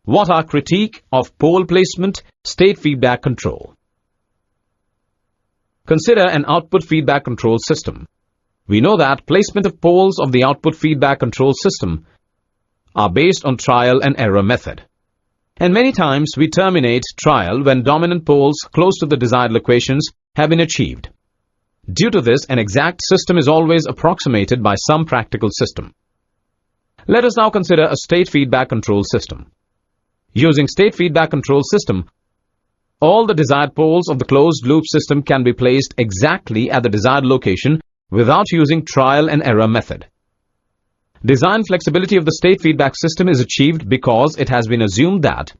What are critique of pole placement, state feedback control? Consider an output feedback control system. We know that placement of poles of the output feedback control system are based on trial and error method. And many times we terminate trial when dominant poles close to the desired locations have been achieved. Due to this, an exact system is always approximated by some practical system. Let us now consider a state feedback control system. Using state feedback control system, all the desired poles of the closed loop system can be placed exactly at the desired location without using trial and error method. Design flexibility of the state feedback system is achieved because it has been assumed that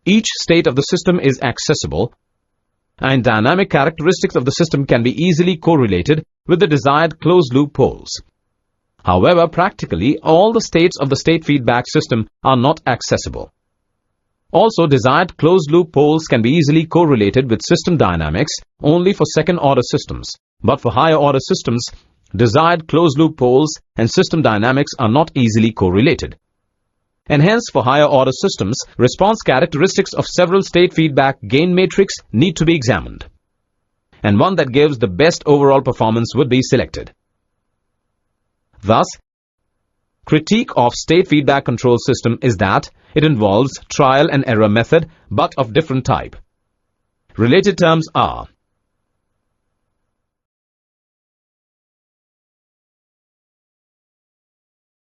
each state of the system is accessible and dynamic characteristics of the system can be easily correlated with the desired closed-loop poles. However, practically, all the states of the state feedback system are not accessible. Also, desired closed-loop poles can be easily correlated with system dynamics only for second-order systems, but for higher-order systems, desired closed-loop poles and system dynamics are not easily correlated. And hence, for higher-order systems, response characteristics of several state feedback gain matrix need to be examined, and one that gives the best overall performance would be selected. Thus, critique of state feedback control system is that it involves trial and error method, but of different type. Related terms are